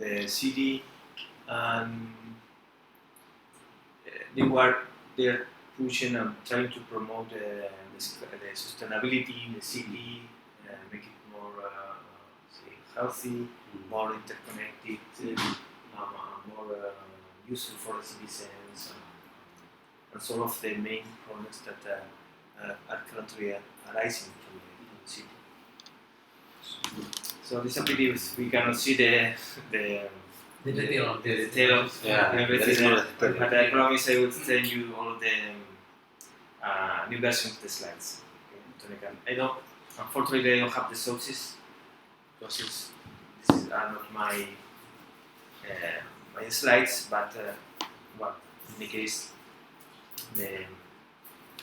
the city, and they're pushing and trying to promote the sustainability in the city, make it more say healthy, more interconnected, more useful for the citizens, and some of the main problems that are currently arising from the city. So this applicative, we cannot see the details, everything. But I promise I will send you all the new version of the slides. Okay? Unfortunately, I don't have the sources because these are not my slides. But well, in any case, the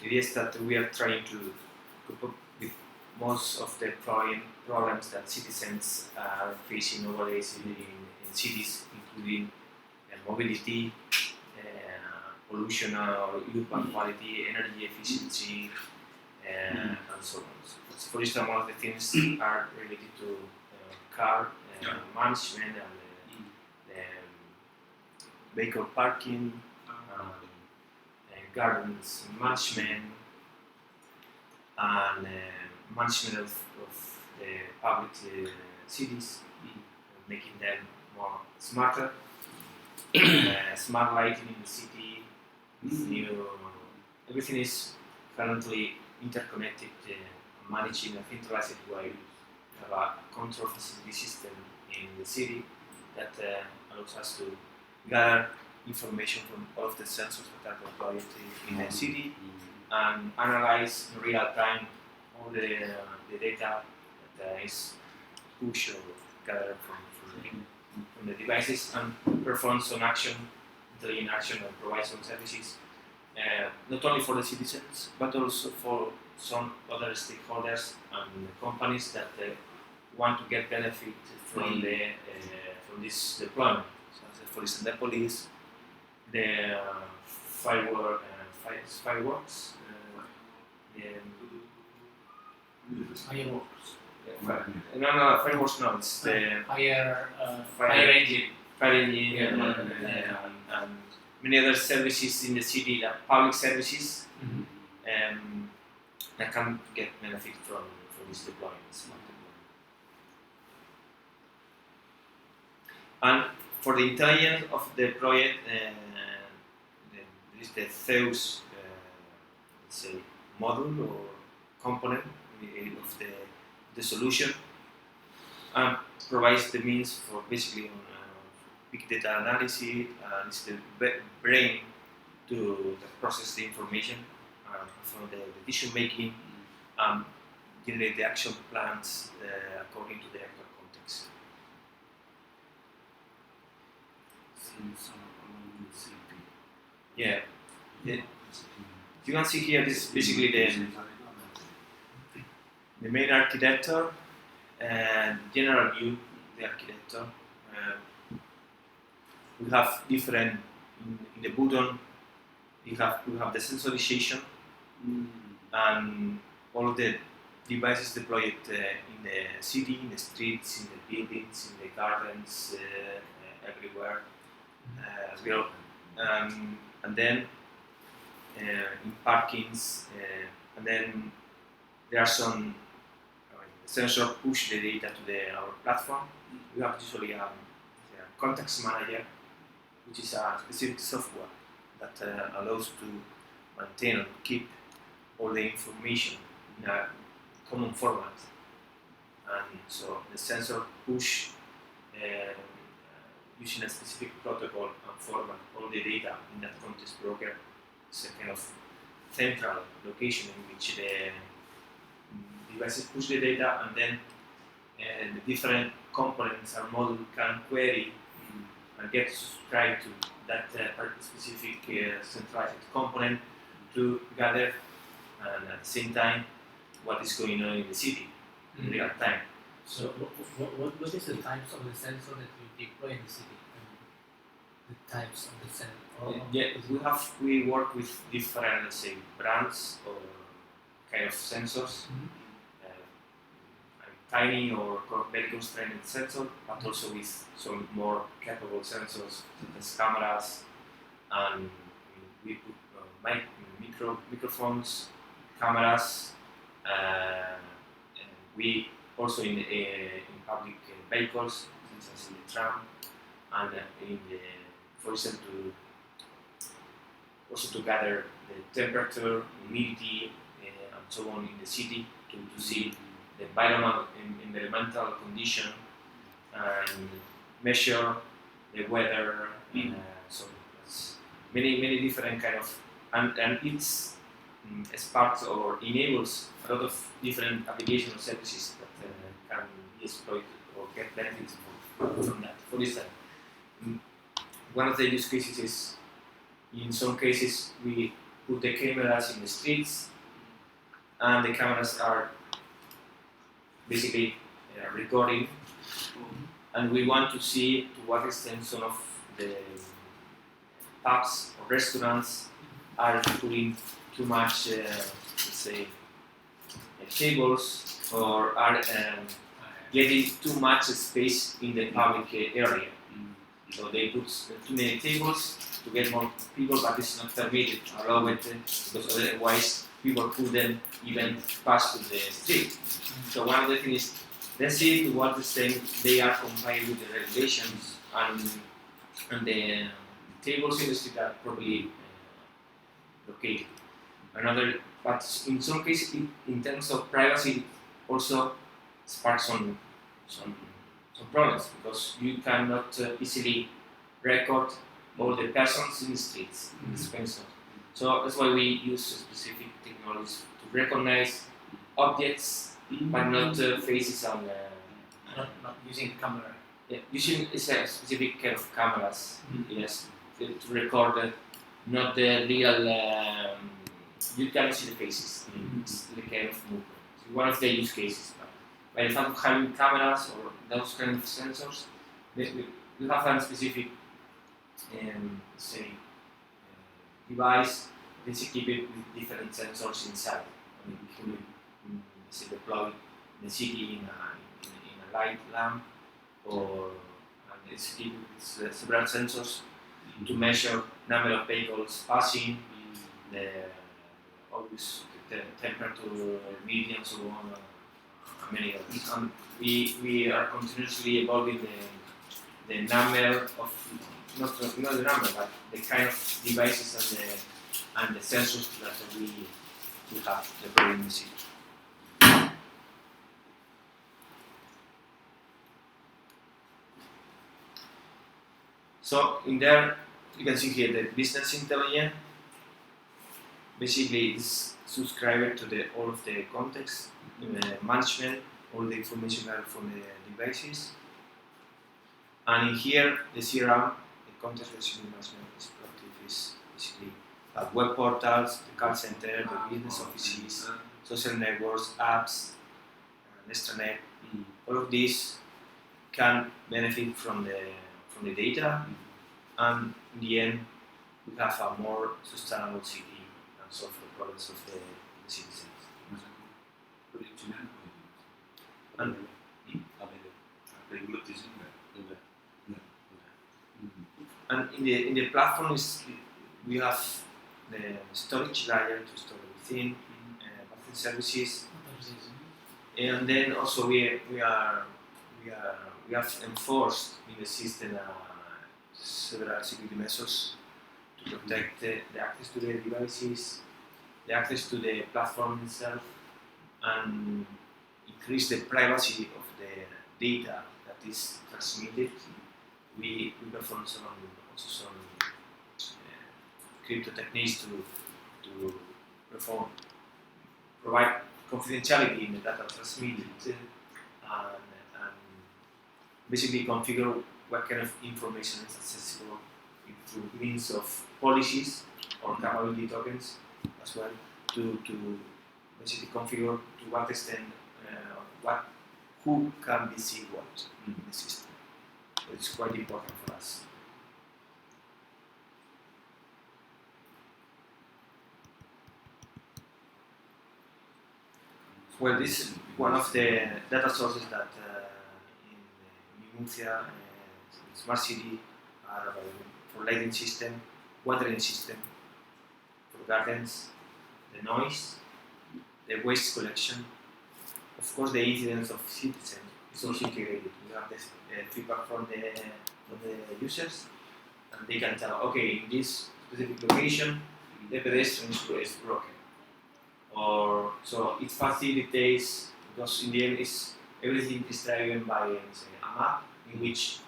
idea is that we are trying to cope up with most of the problems that citizens are facing nowadays in cities, including mobility, pollution or urban quality, energy efficiency, and so on. So for instance, one of the things are related to car management and vehicle parking, gardens management, and management of the public cities, making them more smarter, smart lighting in the city, everything is currently interconnected, managed in a centralized way. We have a control facility system in the city that allows us to gather information from all of the sensors that are deployed in the city and analyze in real time all the data that is pushed or gathered from the devices, and perform some action, intelligent action, and provide some services, not only for the citizens but also for some other stakeholders and companies that want to get benefit from from this deployment. So, for instance, the police, the fireworks. Fireworks. No, fireworks. No, it's the fire engine. Fire engine, and many other services in the city, public services, that can get benefit from these deployments. And for the intelligence of the project, there is the Zeus let's say module or component of the solution, and provides the means for basically big data analysis, and it's the brain to process the information from the decision making, generate the action plans according to the actual context. Yeah. You can see here, this is basically the main architecture and general view, the architecture. We have different, in the button, we have the sensorization, and all of the devices deployed in the city, in the streets, in the buildings, in the gardens, everywhere as well. And then in parkings, and then there are some sensor push the data to our platform. We have usually a context manager, which is a specific software that allows to maintain and keep all the information in a common format. And so the sensor push using a specific protocol and format all the data in that context broker. It's a kind of central location in which the devices push the data, and then the different components and module can query and get subscribed to that specific centralized component to gather, and at the same time, what is going on in the city in real time. So, what is the types of the sensor that you deploy in the city? The types of the sensor? Yeah, we work with different, let's say, brands or kind of sensors. tiny or very constrained sensor, but also with some more capable sensors such as cameras, and we put microphones, cameras. And we also in public vehicles, such as in the tram, and for example, also to gather the temperature, humidity, and so on in the city to see the environmental condition and measure the weather. So it's many different kind of, and it's sparks or enables a lot of different application or services that can be exploited or get benefits from that. For instance, one of the use cases is, in some cases, we put the cameras in the streets, and the cameras are basically recording, and we want to see to what extent some of the pubs or restaurants are putting too much, let's say, tables, or are getting too much space in the public area. So they put too many tables to get more people, but it's not permitted, allowed, because otherwise people couldn't even pass to the street. So one of the things is, let's see to what extent they are complying with the regulations, and the tables in the street are properly located. But in some cases, in terms of privacy, also sparks some problems, because you cannot easily record all the persons in the streets in the Spain zone. So that's why we use specific technologies to recognize objects, but not faces on. Not using camera. Yeah, using a specific kind of cameras, yes, to record not the real. You cannot see the faces. It's the kind of movement. It's one of the use cases. By the fact of having cameras or those kind of sensors, we have a specific, device that's equipped with different sensors inside. I mean, we can deploy in the city in a light lamp, or it's equipped with several sensors to measure number of vehicles passing, always the temperature, humidity, and so on. Many others. And we are continuously evolving the number of, not the number, but the kind of devices and the sensors that we have deployed in the city. So in there, you can see here the business intelligence. Basically, it's subscribed to all of the context, management, all the information gathered from the devices. And in here, the CRM, the context resume management is productive, is basically web portals, the call center, the business offices, social networks, apps, extranet. All of these can benefit from the data, and in the end, we have a more sustainable city and solve the problems of the citizens. And in the platform we have the storage layer to store everything, backend services, and then also we have enforced in the system several security measures to protect the access to the devices, the access to the platform itself, and increase the privacy of the data that is transmitted. We perform some crypto techniques to provide confidentiality in the data transmitted, and basically configure what kind of information is accessible through means of policies or capability tokens as well, to basically configure to what extent who can be see what in the system. So it's quite important for us. Well, this one of the data sources that in Murcia, smart city, are available for lighting system, watering system, for gardens, the noise, the waste collection, of course the incidents of citizens is also integrated. We have this feedback from the users, and they can tell, okay, in this specific location, the pedestrian is broken. Or so it facilitates, because in the end everything is driven by a map in which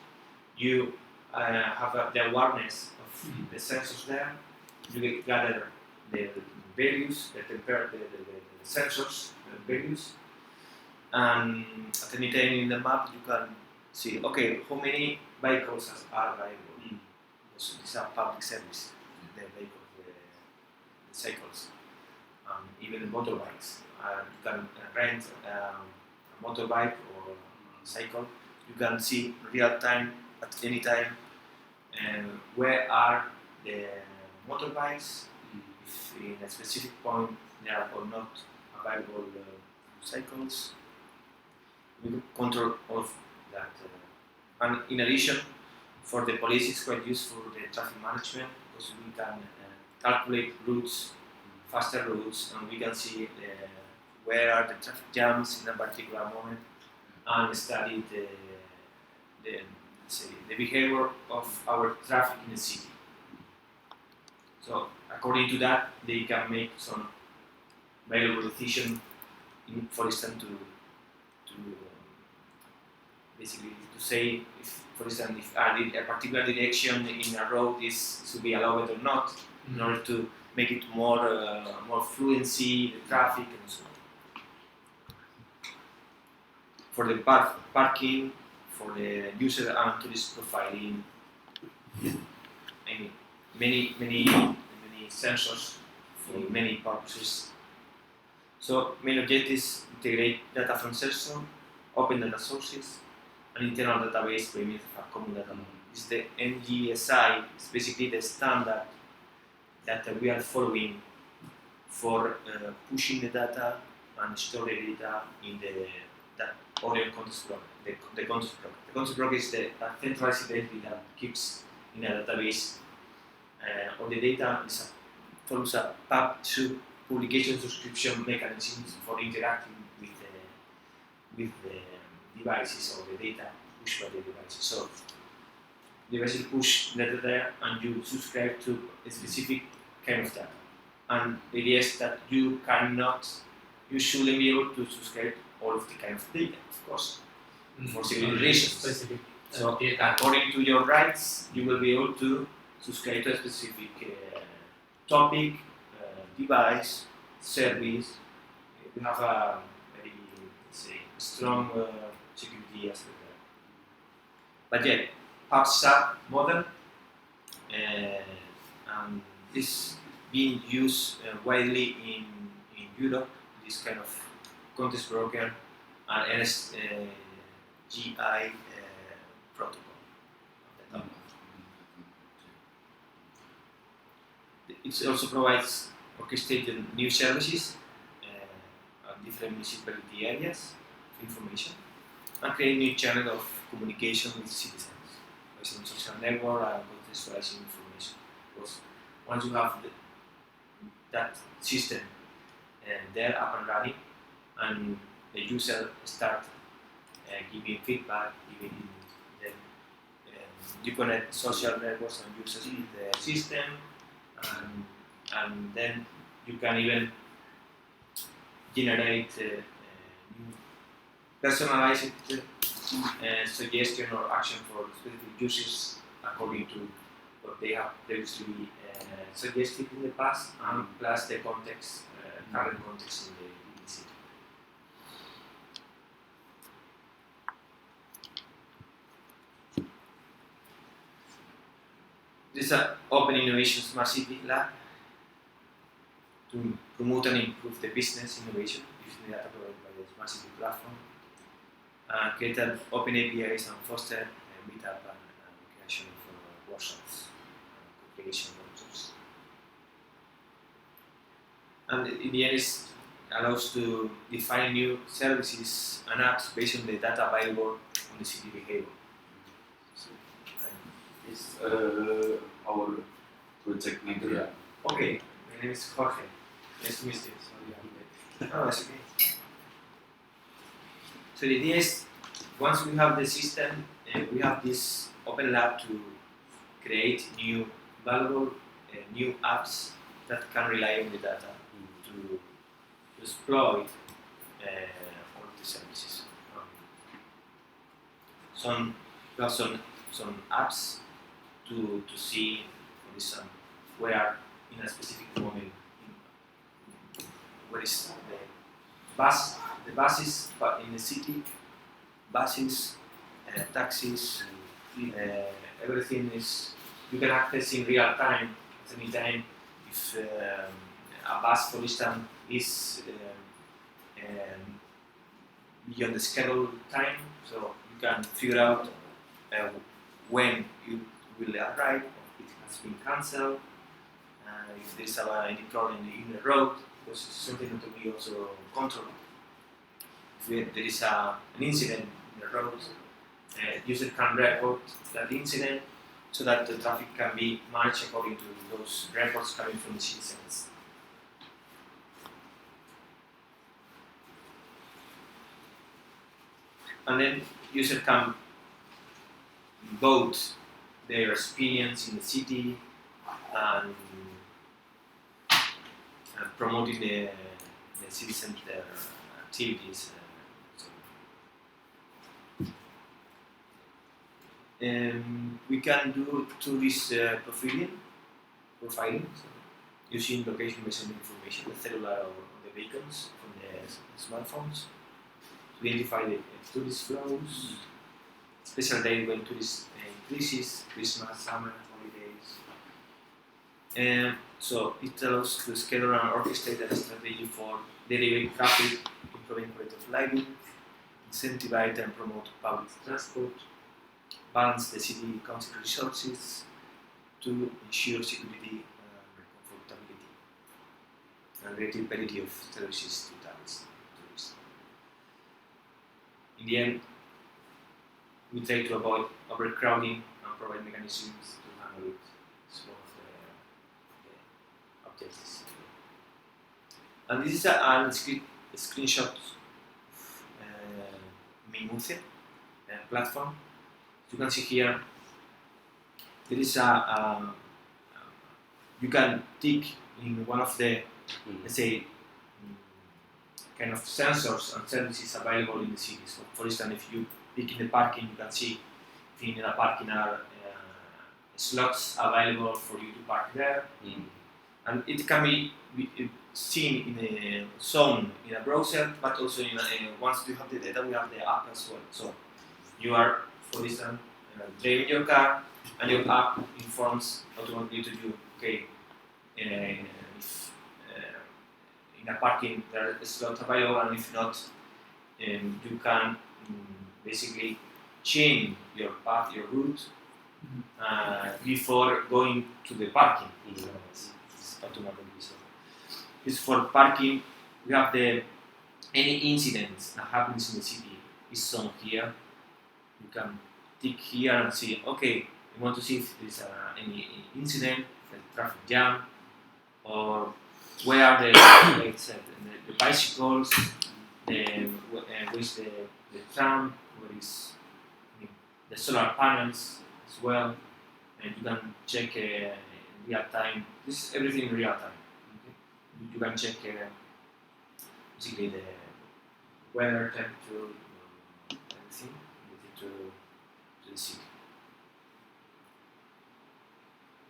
you have the awareness of the sensors there. You gather the values, the sensors, the values, and at any time in the map you can see, okay, how many vehicles are available. So these are public service, the vehicles, the cycles, even motorbikes. You can rent a motorbike or a cycle. You can see real time at any time where are the motorbikes, if in a specific point there are or not available cycles. We control all of that. And in addition, for the police it's quite useful the traffic management, because we can calculate routes, faster routes, and we can see where are the traffic jams in a particular moment, and study the behavior of our traffic in the city. So according to that, they can make some valuable decision, for instance, to basically to say, if, for instance, if a particular direction in a road should be allowed or not, in order to make it more fluency, the traffic, and so on. For the parking, for the user and tourist profiling, many sensors for many purposes. So main objectives: integrate data from sensor, open data sources, an internal database by means of a common data model. It's the NGSI. It's basically the standard that we are following for pushing the data and store the data in that Orion context block, the context block. The context block is the centralized identity that keeps in a database all the data. Follows a PUB publication subscription mechanisms for interacting with the devices or the data pushed by the devices. So devices push data there, and you subscribe to a specific kind of data. And the idea is that you shouldn't be able to subscribe all of the kind of data, of course, for security reasons. So according to your rights, you will be able to subscribe to a specific topic, device, service. We have a very, strong security aspect there. But yeah, PubSub model, and this being used widely in Europe, this kind of context broker and NSGI protocol. It also provides orchestrated new services at different municipality areas of information, and create new channel of communication with citizens based on social network and contextualizing information. Because once you have that system there up and running, and the user start giving feedback, then you connect social networks and users with the system, and then you can even generate personalized suggestion or action for specific users according to what they have previously suggested in the past, and plus the context, current context in the city. This is an Open Innovation Smart City Lab to promote and improve the business innovation using the data provided by the Smart City platform, create an open APIs and foster meetup and creation of workshops, creation workshops. And in the end, is allows to define new services and apps based on the data available on the city behavior. So, It's our project leader. yeah. Okay, my name is Jorge. Nice to meet you. Sorry, oh, that's okay. So the idea is, once we have the system, we have this open lab to create new valuable new apps that can rely on the data to exploit all the services. We have some apps to see, for example, where in a specific moment, where is the buses, but in the city, buses, taxis, everything is you can access in real time at any time. If a bus, for instance, is beyond the scheduled time, so you can figure out when you will arrive, if it has been cancelled, if there is any problem in the road, because it's something that we also control. If there is an incident in the road, user can record that incident so that the traffic can be managed according to those reports coming from the citizens. And then user can vote their experience in the city and promoting the citizens their activities. We can do tourist profiling so using location-based information, the cellular or the beacons from the smartphones to identify the tourist flows, special days when tourist increases, Christmas, summer, holidays. So it allows to schedule and orchestrate a strategy for deriving traffic, improving quality of living, incentivize and promote public transport, balance the city council resources to ensure security and comfortability and relatability of services to tourists. In the end, we try to avoid overcrowding and provide mechanisms to handle it. It's one of the objectives. And this is a screenshot of Murcia platform. You can see here there is you can tick in one of the let's say kind of sensors and services available in the city. So for instance, if you pick in the parking, you can see if in the parking are slots available for you to park there, and it can be seen in a zone in a browser, but also once you have the data, we have the app as well. So you are, for instance, driving your car, and your app informs automatically to you, okay, if in a parking there is a slot available, and if not, you can basically change your path, your route, before going to the parking. It's automatically. So it's for parking. We have any incidents that happens in the city is shown here. You can tick here and see, okay, you want to see if there's any incident, like traffic jam, or where are the bicycles, where's the tram, where is the solar panels as well, and you can check in real time. This is everything in real time. Okay? You can check basically the weather, temperature, everything related to the city.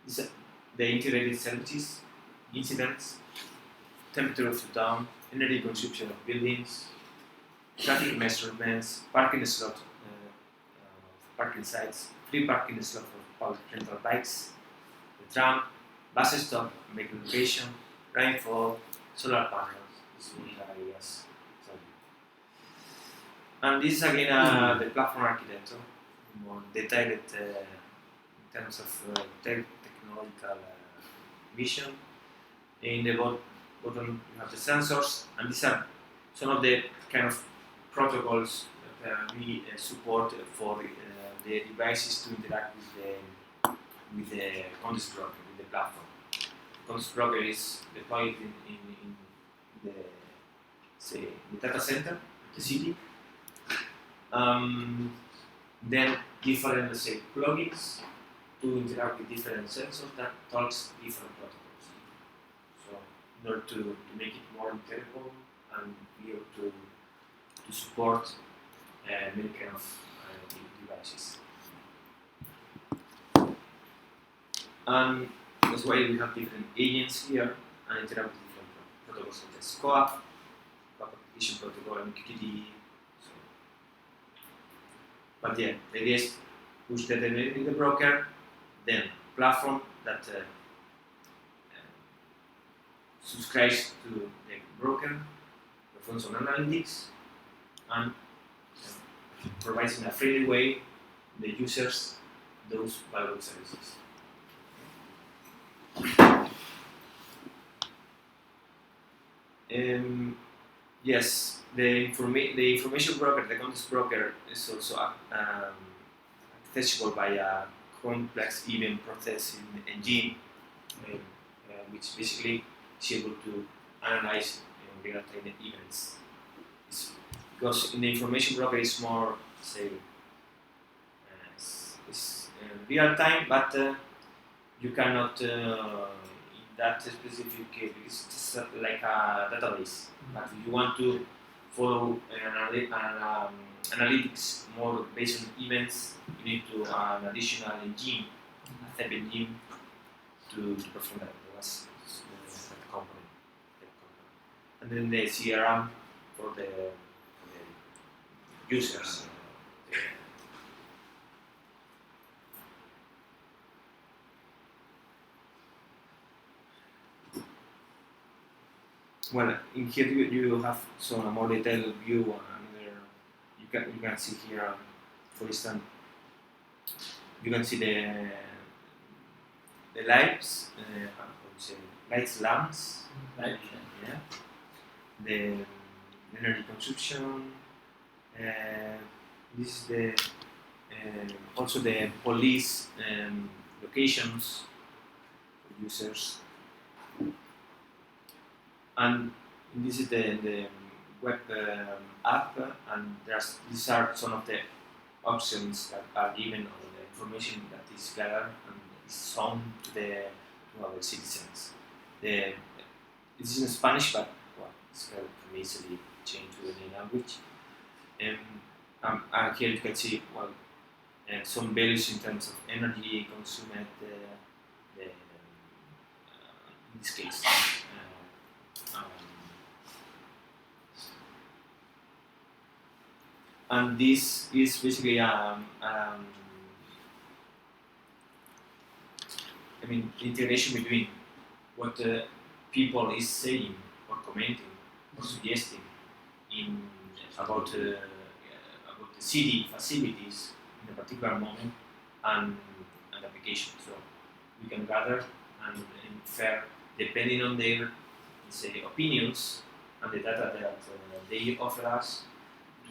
These are the integrated services, incidents, temperature of the town, energy consumption of buildings, traffic measurements, parking slot, parking sites, free parking slot for public rental bikes, the tram, bus stop, make location, rainfall, solar panels. These are areas. And this is again the platform architecture, more detailed in terms of technological vision. In the bottom you have the sensors, and these are some of the kind of protocols that we support for the devices to interact with the context broker, with the platform. The context broker is deployed in the, say, the data center, the city. Then different, let's say, plugins to interact with different sensors that talks different protocols. So in order to make it more interoperable and be able to support many kind of devices. And that's why we have different agents here and interact with different protocols such as CoAP, Application Protocol, and QTD. So, but yeah, the idea is push data in the broker, then platform that subscribes to the broker, performs some analytics, and provides in a friendly way the users those valuable services. Yes, the information broker, the context broker, is also accessible by a complex event processing engine, which basically is able to analyze real-time events. Because in the information broker is more, say, real time, but you cannot in that specific case, because it's just like a database. But if you want to follow analytics more based on events, you need to an additional engine, a step engine to perform that. That's the component. And then the CRM for the users. Well, in here you have some more detailed view. You can see here, for instance, you can see the lights, how to say, lights lamps, yeah, the energy consumption. This is the also the police locations for users. And this is the web app, and these are some of the options that are given on the information that is gathered and is shown to our citizens. This is in Spanish, but well, it's can easily change to any language. And here you can see some values in terms of energy consumed, in this case. And this is basically integration between what people is saying or commenting or suggesting about the city facilities in a particular moment and an application. So we can gather and infer depending on their, say, opinions and the data that they offer us,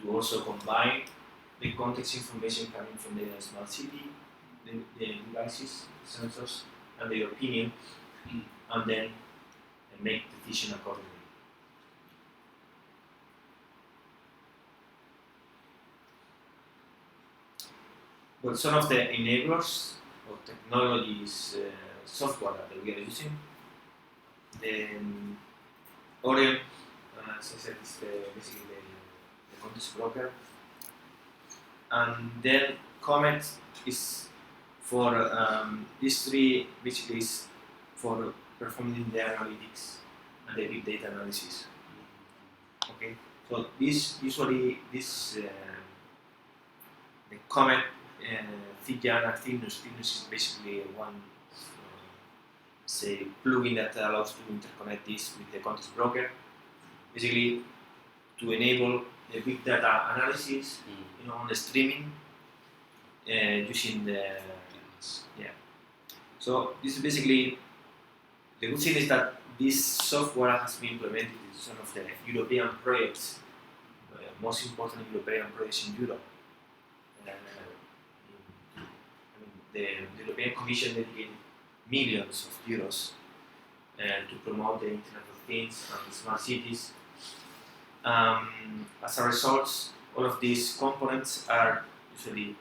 to also combine the context information coming from the smart city, the devices, sensors, and their opinion, and then make decision accordingly. Well, some of the enablers or technologies, software that we are using, the Orion, as I said, is basically the context broker, and then Comet is for these three basically is for performing the analytics and the big data analysis. Okay, so the Comet thickness is basically one say plugin that allows to interconnect this with the context broker, basically to enable the big data analysis, on the streaming using the So this is basically the good thing is that this software has been implemented in some of the European projects, most important European projects in Europe. The European Commission dedicated millions of euros to promote the Internet of Things and smart cities. As a result, all of these components are usually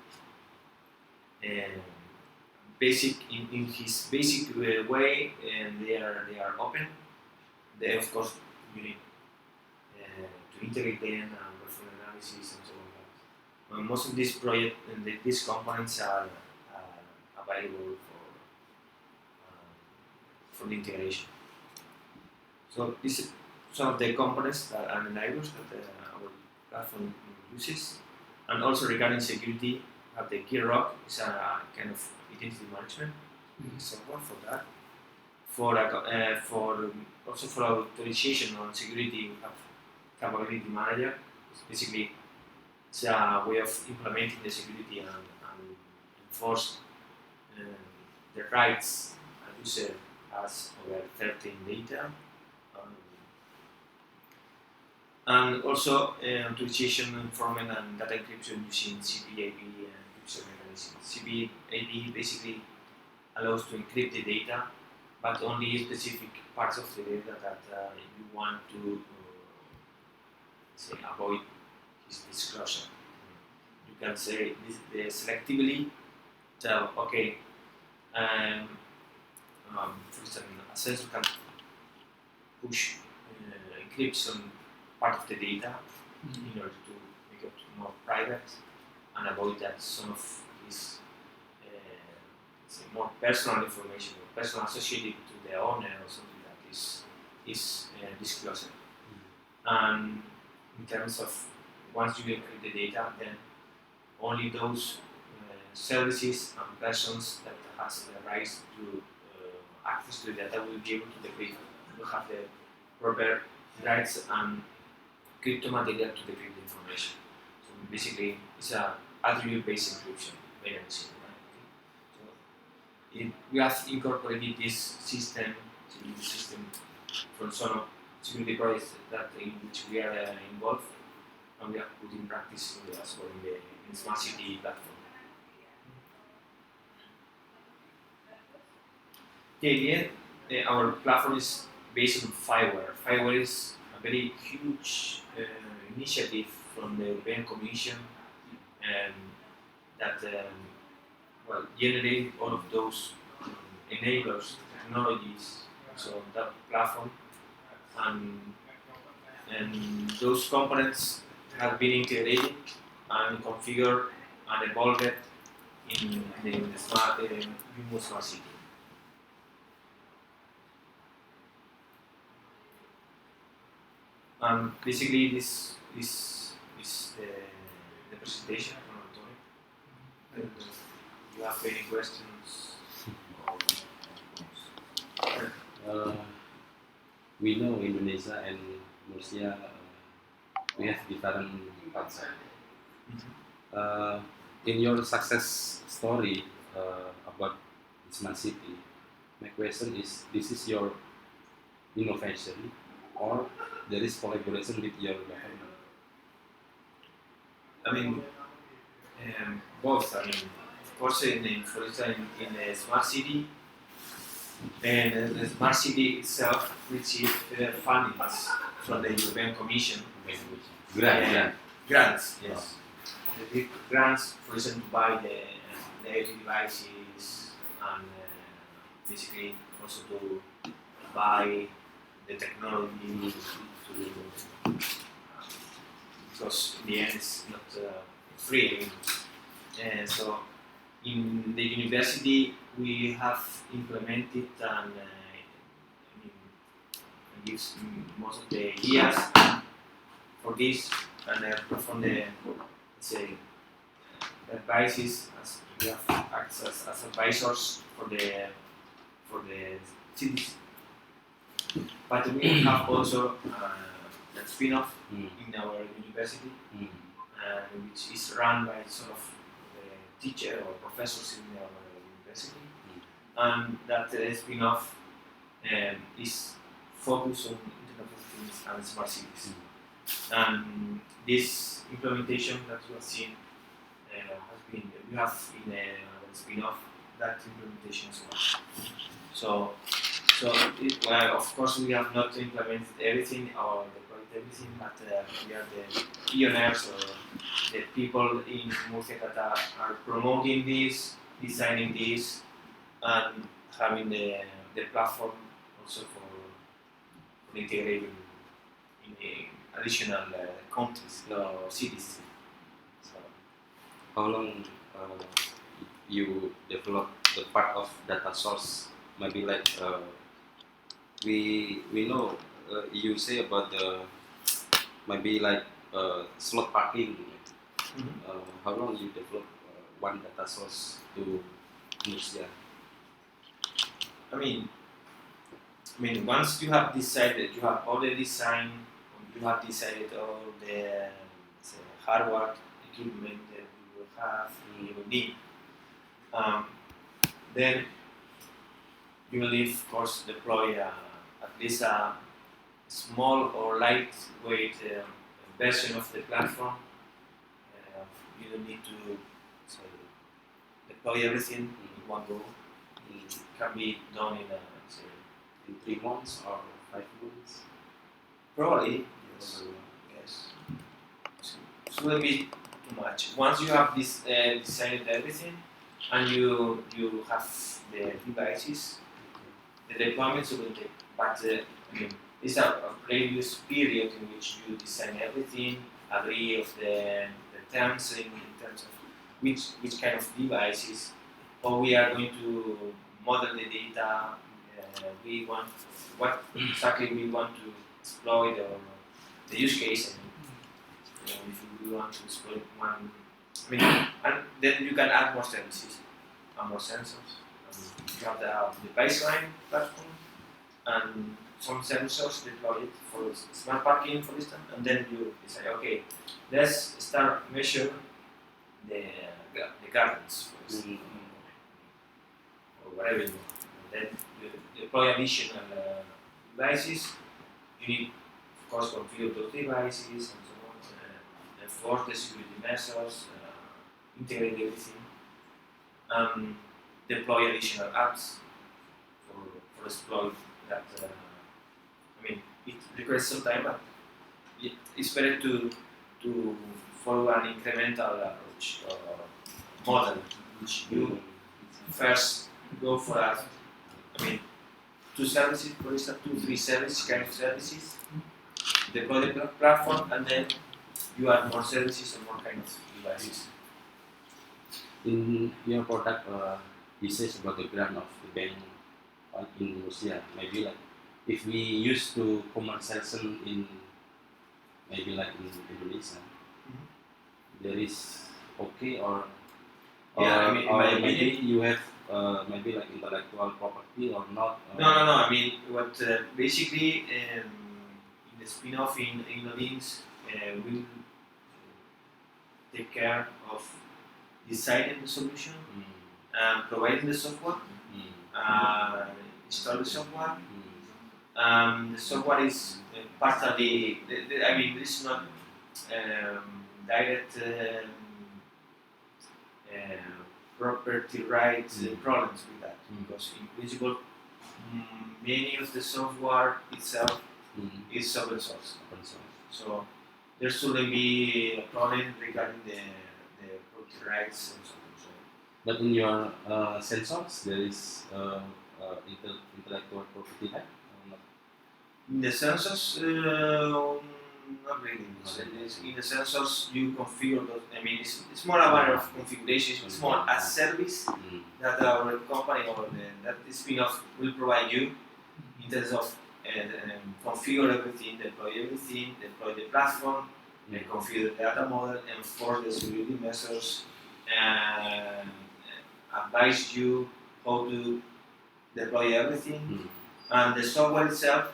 basic in his basic way, and they are open. They, of course, you need to integrate them and perform analysis and so on. But most of these projects and these components are available for the integration. So this is some of the components that are enablers that our platform uses, and also regarding security, we have the Key Rock. It's a kind of identity management software for that. Also for authorization on security, we have Capability Manager. Basically, it's a way of implementing the security and enforce the rights a user has over certain data. And also authorization, enforcement, and data encryption using CPAP encryption mechanism. CPAP basically allows to encrypt the data, but only specific parts of the data that you want to say avoid his disclosure. You can say selectively tell, okay, for instance, a sensor can push encrypt some part of the data in order to make it more private and avoid that some of this more personal information or personal associated to the owner or something that is disclosed. And in terms of once you encrypt the data, then only those services and persons that has the rights to access to the data will be able to decrypt, will have the proper rights and crypto material to decrypt the information. So basically, it's an attribute-based encryption mechanism. Right? So we have incorporated this system, security system, from some security projects that in which we are involved, and we have put in practice as well in the Smart City platform. Okay, again, our platform is based on Fireware. Fireware is a very huge initiative from the European Commission that generate all of those enablers, technologies, so that platform, and those components have been integrated and configured and evolved in the smart city. Basically, this is the presentation from Antonio. Do you have any questions? We know Indonesia and Murcia, we have different concept. In your success story about smart city, my question is: this is your innovation, or there is collaboration with your government? I mean, both. I mean, of course, for instance, in the smart city, and the smart city itself received funding from the European Commission. Grants, yes. The grants, for example, to buy the AV devices and basically also to buy the technology because in the end it's not free. And so in the university we have implemented and gives most of the ideas for this and from the advices as we have acts as advisors for the cities. But we have also a spin-off in our university, which is run by sort of teacher or professors in our university, and that spin-off is focus on Internet of Things and smart cities. And this implementation that you have seen has been, we have in a spin-off that implementation as well. Well, of course, we have not implemented everything or deployed everything, but we are the pioneers or the people in Murcia that are promoting this, designing this, and having the platform also for integrating in additional countries or cities. So, How long you develop the part of data source? Maybe like we know you say about the maybe like slot parking. How long you develop one data source to Murcia? I mean, once you have decided, you have all the design, you have decided all the hardware equipment that you will have, you will need. Then you will, of course, deploy at least a small or lightweight version of the platform. You don't need to deploy everything in one go. It can be done in 3 months or 5 months? probably, yes. So it will be too much. Once you have this designed everything and you have the devices, the deployments will take. But it's a previous period in which you design everything, agree of the terms in terms of which kind of devices, how we are going to model the data, we want what exactly we want to exploit or the use case. If we want to exploit one, and then you can add more services and more sensors. You have the baseline platform and some sensors deployed for smart parking, for instance, and then you decide, okay, let's start measure the gardens, for instance, or whatever you want. And then you deploy additional devices. You need, of course, configure those devices and so on, enforce the security measures, integrate everything, deploy additional apps for exploit that. It requires some time, but it's better to follow an incremental approach or model, which you first go for two services, for instance, 2-3 services, kind of services, deploy the platform, and then you add more services and more kind of devices. In your product, you say about the grant of the bank in Murcia, maybe like if we used to commercialization in maybe like in Indonesia, there is okay or Yeah, or maybe you have maybe like intellectual property or not? No. What basically in the spin-off in Links will take care of designing the solution, providing the software, install the software. The software is partially. There is not direct property rights problems with that, because in principle, many of the software itself is open source. So there shouldn't be a problem regarding the property rights and so on. So, But in your sensors, there is intellectual property right? Or not? in the sensors, not really. In the sensors, you configure those. It's more a matter of configuration. It's more a service that our company or that the spin-off will provide you in terms of configure everything, deploy the platform, configure the data model, enforce the security measures, and advise you how to deploy everything. And the software itself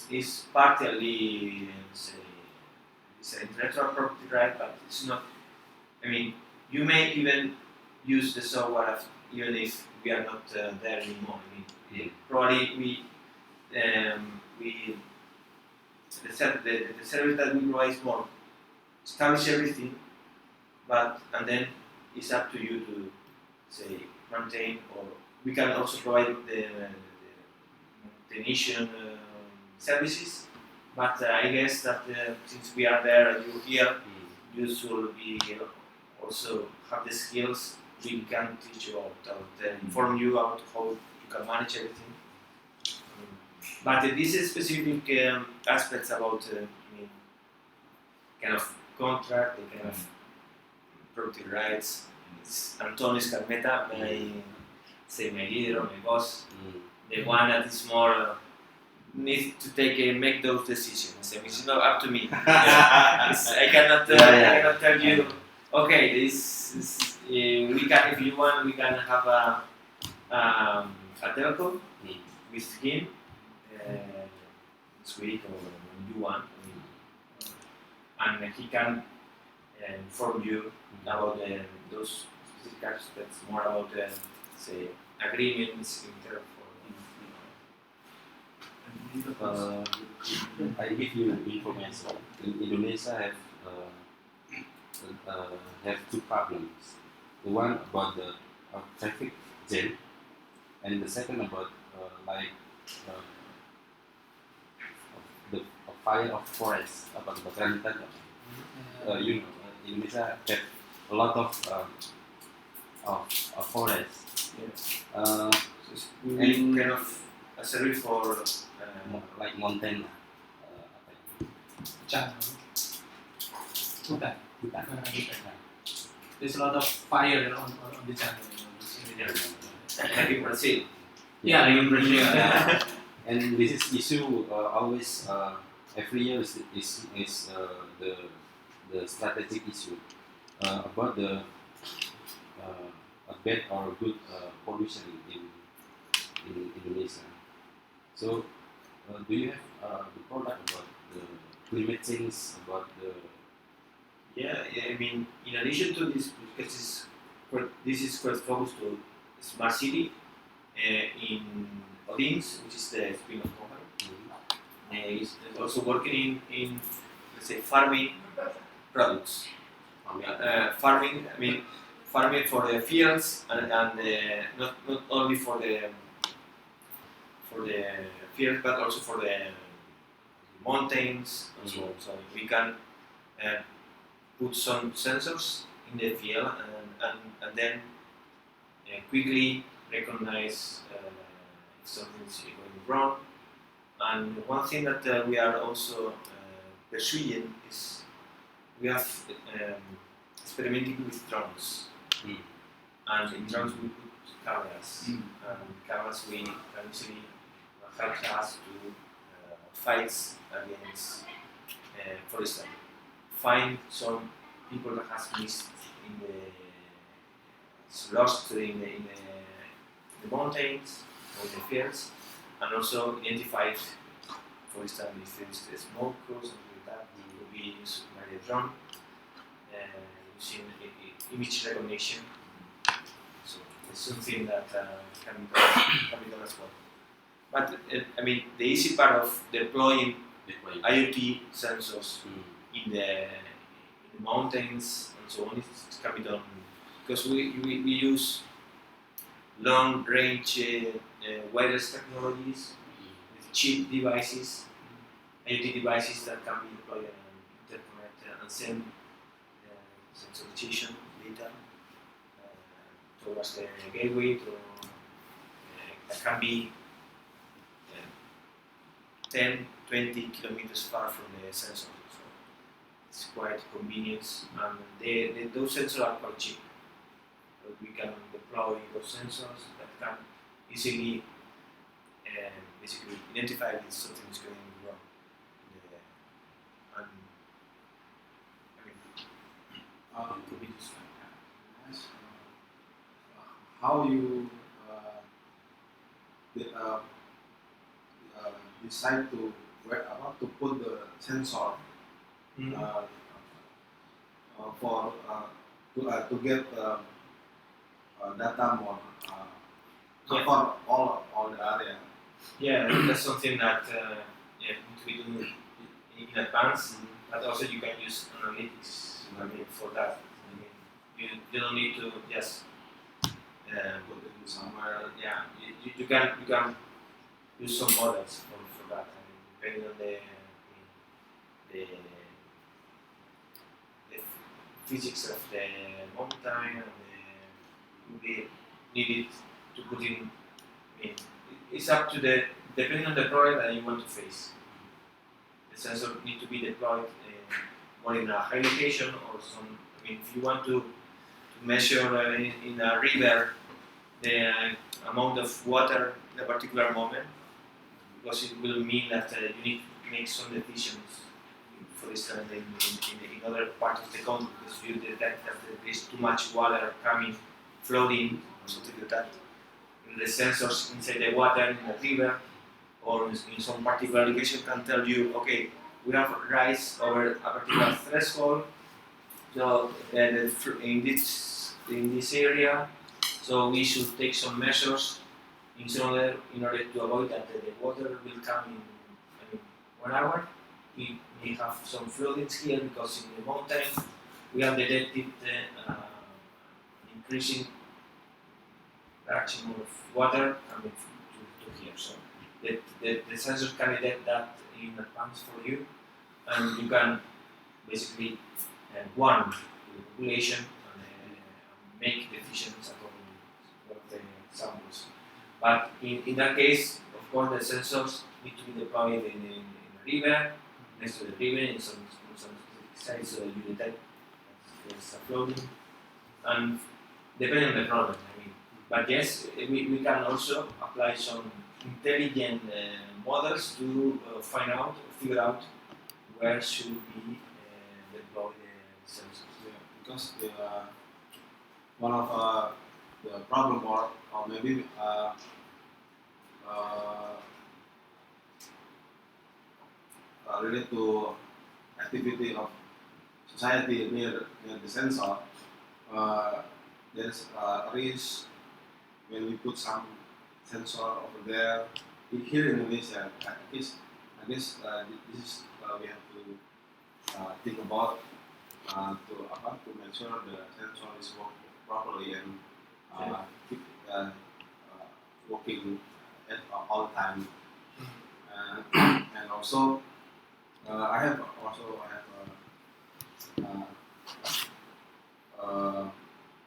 is partly it's an intellectual property right, but it's not. You may even use the software even if we are not there anymore. Probably we the service that we provide is more establish everything, but and then it's up to you to say maintain, or we can also provide the maintenance services. But I guess that since we are there and you're here, you should be also have the skills we can teach you about, inform you about how you can manage everything. But these specific aspects about kind of contract, the kind of property rights, it's Antonio Escarmeta, my leader or my boss, the one that is more needs to make those decisions. I mean, it's not up to me. I cannot tell you. Okay, this is, we can, if you want, we can have a telco with him this week or when you want, and he can inform you about those specific aspects, more about say agreements in terms I give you information. In Indonesia have two problems. The one about the traffic jam, and the second about the fire of forest, about kebakaran hutan. Indonesia have a lot of forest. Yes. And kind of a service for like mountain. Hutan. Hutan. There's a lot of fire on the channel. like in Brazil. Yeah, like in Brazil. And this is issue always every year is the strategic issue about the a bad or good pollution in Indonesia. So do you have the product about the climate change, about the Yeah, I mean, in addition to this, because this is quite focused to smart city in Odins, which is the spin-off company. It's also working in let's say farming products. Farming, I mean, farming for the fields and not only for the fields but also for the mountains and so on. So we can put some sensors in the field and then quickly recognize if something's going wrong. And one thing that we are also pursuing is we have experimenting with drones. And in drones we put cameras. And cameras we actually help us to fight against, for example, find some people that has missed in lost in the mountains or in the fields, and also identify, for example, if there is smoke or something like that, it will be used by the drone using image recognition. So it's something that can be done as well. But I mean, the easy part of deploying IoT sensors in the mountains and so on, it can be done because we use long range wireless technologies with cheap devices, IoT devices that can be deployed and interconnect and send sensorization data towards the gateway. That can be 10, 20 kilometers far from the sensor. So it's quite convenient, and those sensors are quite cheap. But we can deploy those sensors that can easily basically identify if something is going wrong. And I mean, To be how you decide to put the sensor for to get data more cover all the area. Yeah, that's something that yeah, need to be done in advance, but also you can use analytics. I mean, for that. I mean, you don't need to just Put it in somewhere. yeah, you can use some models for that. I mean, depending on the the physics of the mountain and the needed to put in. I mean, it's up to the depending on the project that you want to face. The sensor need to be deployed more in a high location or some. I mean, if you want to measure in a river the amount of water in a particular moment, because it will mean that you need to make some decisions. For instance, in other parts of the country, because you detect that there is too much water coming, flowing, or something like that. The sensors inside the water in the river or in some particular location can tell you, okay, we have rise over a particular threshold. So in this area, so we should take some measures in order to avoid that the water will come in, I mean, 1 hour. We may have some floodings here because in the mountain we have detected increasing large amount of water coming to here. So the sensor can detect that in advance for you, and you can basically warn the population and make decisions according to the samples. But in that case, of course, the sensors need to be deployed in a river, next to the river, in some specific sites so that you detect that there's a flooding, and depending on the problem, I mean. But yes, we can also apply some intelligent models to figure out where should we deploy the sensors. Yeah, because one of the problem or maybe related to activity of society near the sensor, there's a risk when we put some sensor over there. Here in Indonesia, I guess this is we have to think about to make sure the sensor is working properly and keep working at all time. And also I have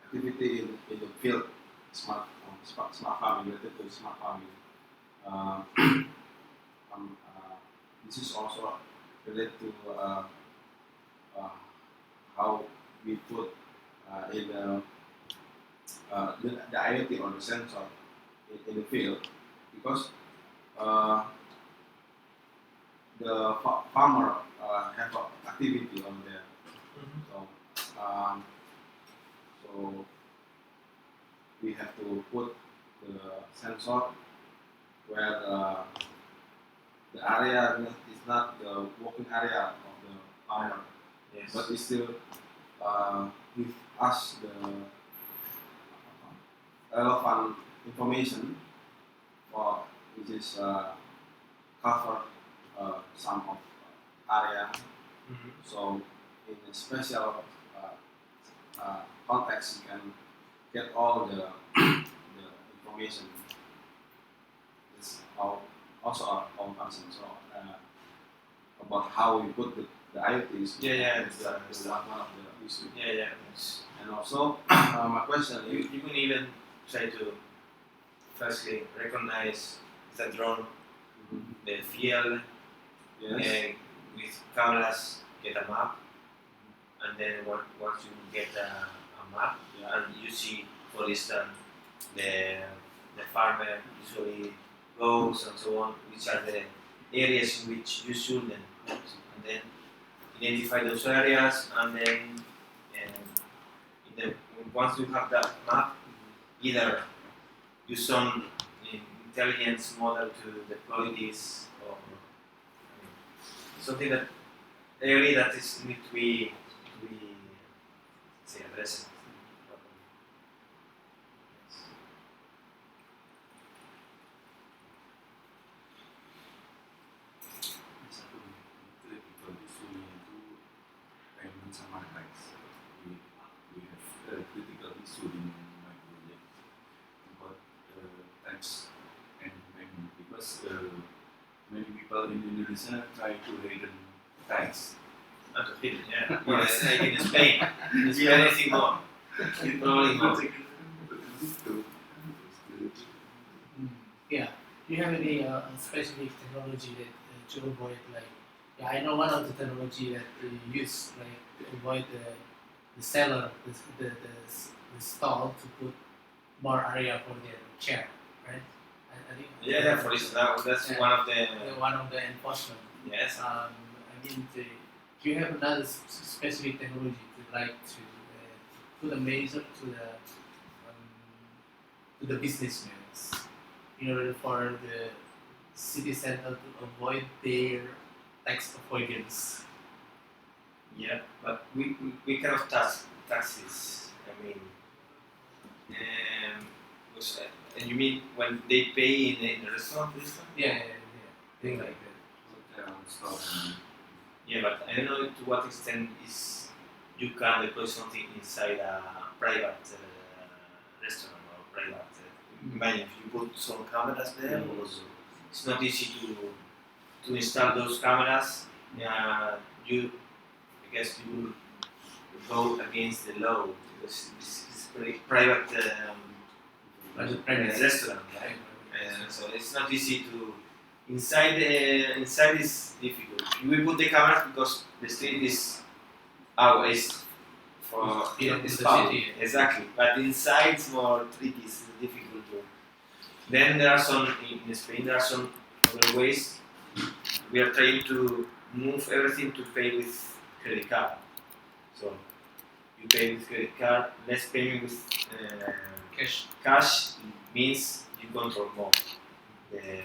activity in the field smart farming, related to smart farming. This is also related to how we put in the IoT or the sensor in the field, because the farmer have activity on there. So we have to put the sensor where the area is not the working area of the farmer, Yes. but it still give us the relevant information for which is cover some of area. So in a special context, you can get all the information. It's also our concern. So about how we put the IoTs. Yeah, is one of the issues. Yeah. Yes. And also my question is, You can even try to firstly recognize the drone, the field, yes, with cameras, get a map, and then once you get a map, and you see, for instance, the farmer usually goes and so on, which are the areas in which you should then put, and then identify those areas, and then once you have that map, either use some intelligence model to deploy this, or something that area that is need to be say addressed. because many people in Indonesia try to hidden tax. Not a hidden, yeah. Well, it's like in Spain. In Spain, anything more. Probably more. Yeah. Do you have any specific technology that to avoid I know one of the technology that they use to avoid the seller, the stall to put more area for their chair, right? I think Yeah, for instance, that's one of the. one of the enforcement. Yes. Do you have another specific technology to put a measure to the businessmen in order for the city center to avoid their tax avoidance? Yeah, but we cannot taxes. I mean, and you mean when they pay in a restaurant, for instance? Yeah. Things like that. Yeah, but I don't know to what extent is you can deploy something inside a private restaurant or private. Imagine if you put some cameras there, also it's not easy to install those cameras. I guess you will go against the law because this is private restaurant, right? So it's not easy to inside is difficult. We put the cameras because the street is for in the public. city. Exactly, but inside it's more tricky. It's difficult to. Then there are some in Spain. There are some other ways. We are trying to move everything to pay with credit card. So you pay with credit card, less payment with Cash. cash means you control more the